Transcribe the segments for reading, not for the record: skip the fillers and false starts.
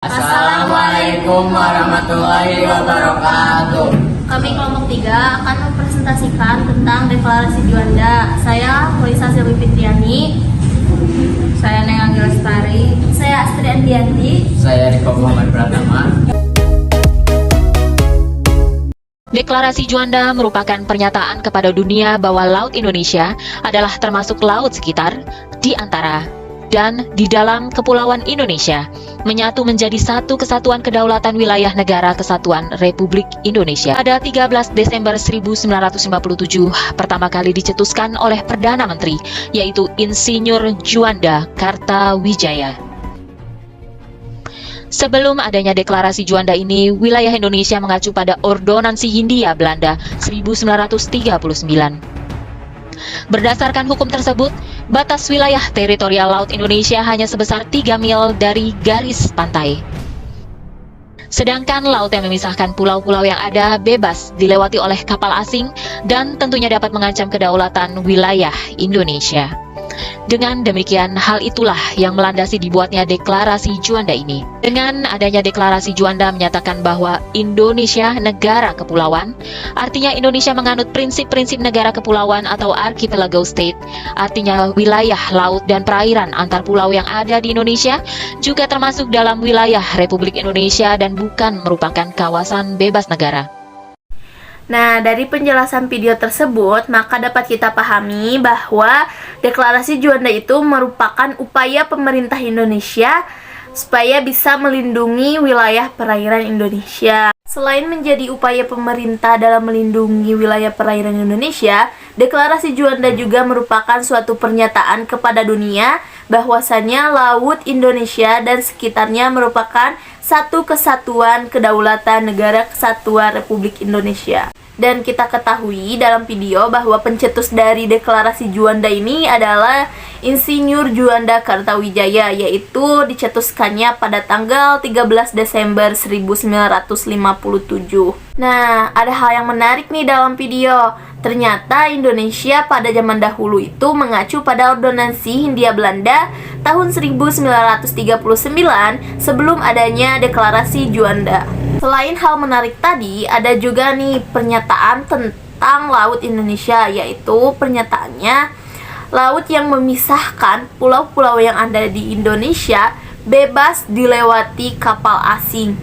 Assalamualaikum warahmatullahi wabarakatuh. Kami kelompok 3 akan mempresentasikan tentang Deklarasi Juanda. Saya Melisa Silvi Fitriani. Saya Neng Anggel Lestari. Saya Astri Andianti. Saya Riko Muhammad Pratama. Deklarasi Juanda merupakan pernyataan kepada dunia bahwa Laut Indonesia adalah termasuk laut sekitar, di antara, dan di dalam Kepulauan Indonesia, menyatu menjadi satu kesatuan kedaulatan wilayah negara kesatuan Republik Indonesia. Pada 13 Desember 1957, pertama kali dicetuskan oleh Perdana Menteri, yaitu Insinyur Juanda Kartawijaya. Sebelum adanya deklarasi Juanda ini, wilayah Indonesia mengacu pada Ordonansi Hindia Belanda 1939. Berdasarkan hukum tersebut, batas wilayah teritorial laut Indonesia hanya sebesar 3 mil dari garis pantai. Sedangkan laut yang memisahkan pulau-pulau yang ada bebas dilewati oleh kapal asing dan tentunya dapat mengancam kedaulatan wilayah Indonesia. Dengan demikian, hal itulah yang melandasi dibuatnya Deklarasi Juanda ini. Dengan adanya Deklarasi Juanda menyatakan bahwa Indonesia negara kepulauan, artinya Indonesia menganut prinsip-prinsip negara kepulauan atau archipelago state, artinya wilayah laut dan perairan antar pulau yang ada di Indonesia juga termasuk dalam wilayah Republik Indonesia dan bukan merupakan kawasan bebas negara. Nah, dari penjelasan video tersebut, maka dapat kita pahami bahwa Deklarasi Juanda itu merupakan upaya pemerintah Indonesia supaya bisa melindungi wilayah perairan Indonesia. Selain menjadi upaya pemerintah dalam melindungi wilayah perairan Indonesia, Deklarasi Juanda juga merupakan suatu pernyataan kepada dunia bahwasannya laut Indonesia dan sekitarnya merupakan satu kesatuan kedaulatan negara kesatuan Republik Indonesia. Dan kita ketahui dalam video bahwa pencetus dari Deklarasi Juanda ini adalah Insinyur Juanda Kartawijaya, yaitu dicetuskannya pada tanggal 13 Desember 1957. Nah, ada hal yang menarik nih dalam video. Ternyata Indonesia pada zaman dahulu itu mengacu pada Ordonansi Hindia Belanda tahun 1939 sebelum adanya Deklarasi Juanda. Selain hal menarik tadi, ada juga nih pernyataan tentang Laut Indonesia, yaitu pernyataannya laut yang memisahkan pulau-pulau yang ada di Indonesia bebas dilewati kapal asing.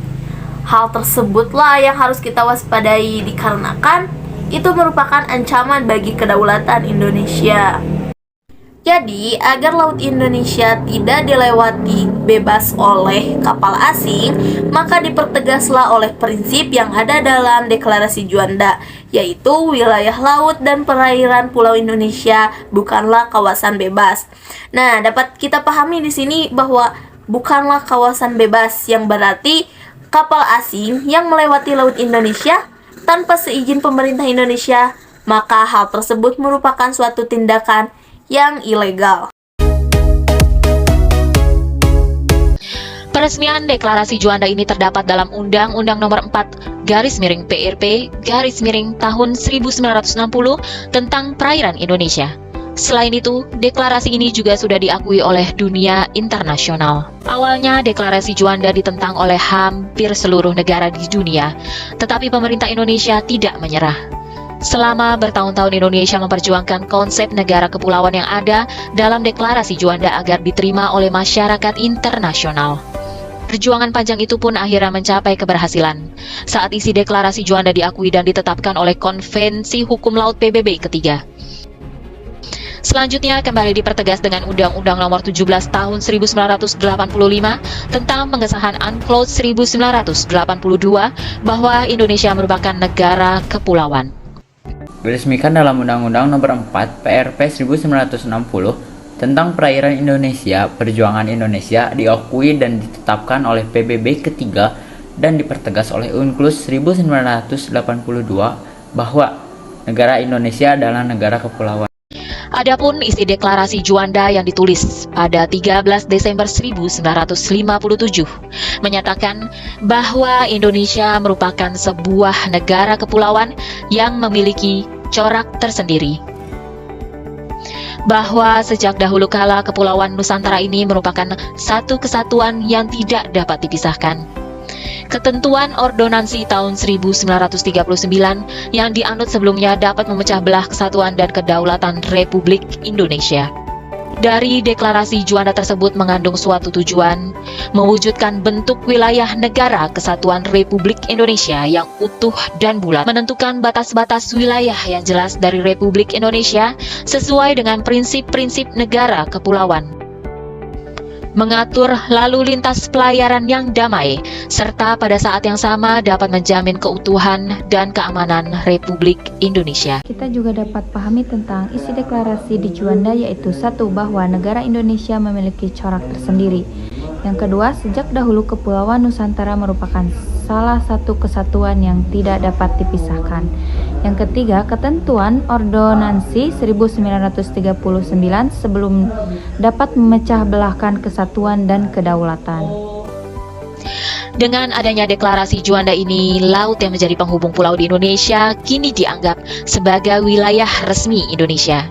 Hal tersebutlah yang harus kita waspadai dikarenakan itu merupakan ancaman bagi kedaulatan Indonesia. Jadi, agar laut Indonesia tidak dilewati bebas oleh kapal asing, maka dipertegaslah oleh prinsip yang ada dalam Deklarasi Juanda, yaitu wilayah laut dan perairan Pulau Indonesia bukanlah kawasan bebas. Nah, dapat kita pahami di sini bahwa bukanlah kawasan bebas yang berarti kapal asing yang melewati laut Indonesia tanpa seizin pemerintah Indonesia, maka hal tersebut merupakan suatu tindakan yang ilegal. Peresmian Deklarasi Juanda ini terdapat dalam Undang-Undang Nomor 4/PRP/tahun 1960 tentang perairan Indonesia. Selain itu, deklarasi ini juga sudah diakui oleh dunia internasional. Awalnya, Deklarasi Juanda ditentang oleh hampir seluruh negara di dunia, tetapi pemerintah Indonesia tidak menyerah. Selama bertahun-tahun Indonesia memperjuangkan konsep negara kepulauan yang ada dalam Deklarasi Juanda agar diterima oleh masyarakat internasional. Perjuangan panjang itu pun akhirnya mencapai keberhasilan saat isi Deklarasi Juanda diakui dan ditetapkan oleh Konvensi Hukum Laut PBB ketiga. Selanjutnya kembali dipertegas dengan Undang-Undang Nomor 17 Tahun 1985 tentang pengesahan UNCLOS 1982 bahwa Indonesia merupakan negara kepulauan. Diresmikan dalam Undang-Undang Nomor 4 PRP 1960 tentang perairan Indonesia, perjuangan Indonesia diakui dan ditetapkan oleh PBB ketiga dan dipertegas oleh UNCLOS 1982 bahwa negara Indonesia adalah negara kepulauan. Adapun isi Deklarasi Juanda yang ditulis pada 13 Desember 1957 menyatakan bahwa Indonesia merupakan sebuah negara kepulauan yang memiliki corak tersendiri. bahwa sejak dahulu kala Kepulauan Nusantara ini merupakan satu kesatuan yang tidak dapat dipisahkan. Ketentuan Ordonansi tahun 1939 yang dianut sebelumnya dapat memecah belah kesatuan dan kedaulatan Republik Indonesia. Dari deklarasi Juanda tersebut mengandung suatu tujuan mewujudkan bentuk wilayah negara kesatuan Republik Indonesia yang utuh dan bulat, menentukan batas-batas wilayah yang jelas dari Republik Indonesia sesuai dengan prinsip-prinsip negara kepulauan, mengatur lalu lintas pelayaran yang damai, serta pada saat yang sama dapat menjamin keutuhan dan keamanan Republik Indonesia. Kita juga dapat pahami tentang isi deklarasi di Juanda, yaitu satu, bahwa negara Indonesia memiliki corak tersendiri. Yang kedua, sejak dahulu Kepulauan Nusantara merupakan salah satu kesatuan yang tidak dapat dipisahkan. Yang ketiga, ketentuan Ordonansi 1939 sebelum dapat memecah belahkan kesatuan dan kedaulatan. Dengan adanya deklarasi Juanda ini, laut yang menjadi penghubung pulau di Indonesia kini dianggap sebagai wilayah resmi Indonesia.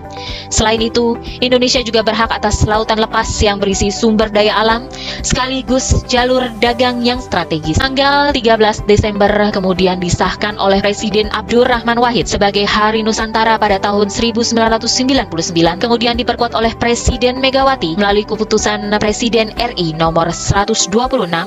Selain itu, Indonesia juga berhak atas lautan lepas yang berisi sumber daya alam sekaligus jalur dagang yang strategis. Tanggal 13 Desember kemudian disahkan oleh Presiden Abdurrahman Wahid sebagai Hari Nusantara pada tahun 1999, kemudian diperkuat oleh Presiden Megawati melalui keputusan Presiden RI nomor 126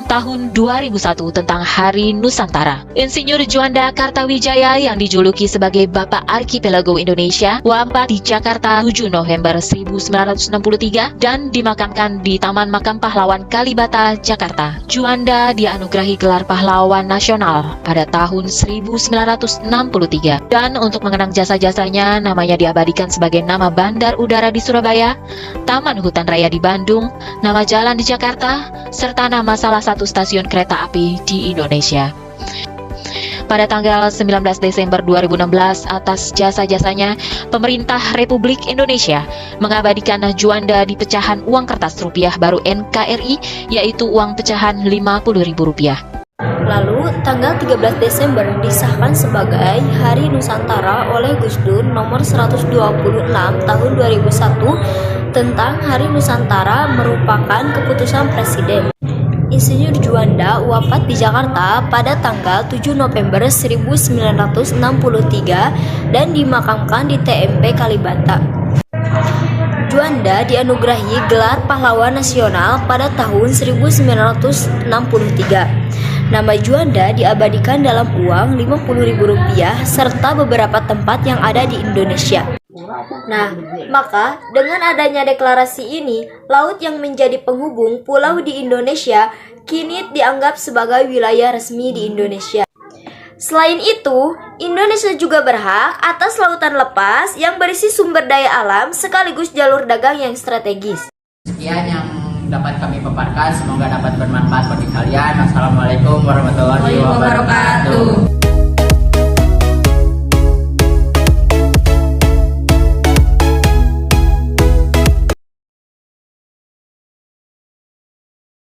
tahun 2001 tentang Hari Nusantara. Insinyur Juanda Kartawijaya yang dijuluki sebagai Bapak Archipelago Indonesia wafat di Jakarta 7 November 1963 dan dimakamkan di Taman Makam Pahlawan Kalibata, Jakarta. Juanda dianugerahi gelar pahlawan nasional pada tahun 1963 dan untuk mengenang jasa-jasanya namanya diabadikan sebagai nama bandar udara di Surabaya, Taman Hutan Raya di Bandung, nama jalan di Jakarta, serta nama salah satu stasiun kereta api di Indonesia. Pada tanggal 19 Desember 2016, atas jasa-jasanya, pemerintah Republik Indonesia mengabadikan Juanda di pecahan uang kertas rupiah baru NKRI, yaitu uang pecahan Rp50.000. Lalu, tanggal 13 Desember disahkan sebagai Hari Nusantara oleh Gus Dur nomor 126 tahun 2001 tentang Hari Nusantara merupakan keputusan Presiden. Insinyur Juanda wafat di Jakarta pada tanggal 7 November 1963 dan dimakamkan di TMP Kalibata. Juanda dianugerahi gelar pahlawan nasional pada tahun 1963. Nama Juanda diabadikan dalam uang Rp50.000 serta beberapa tempat yang ada di Indonesia. Nah, maka dengan adanya deklarasi ini, laut yang menjadi penghubung pulau di Indonesia kini dianggap sebagai wilayah resmi di Indonesia. Selain itu, Indonesia juga berhak atas lautan lepas yang berisi sumber daya alam sekaligus jalur dagang yang strategis. Sekian yang dapat kami paparkan, semoga dapat bermanfaat bagi kalian. Assalamualaikum warahmatullahi wabarakatuh.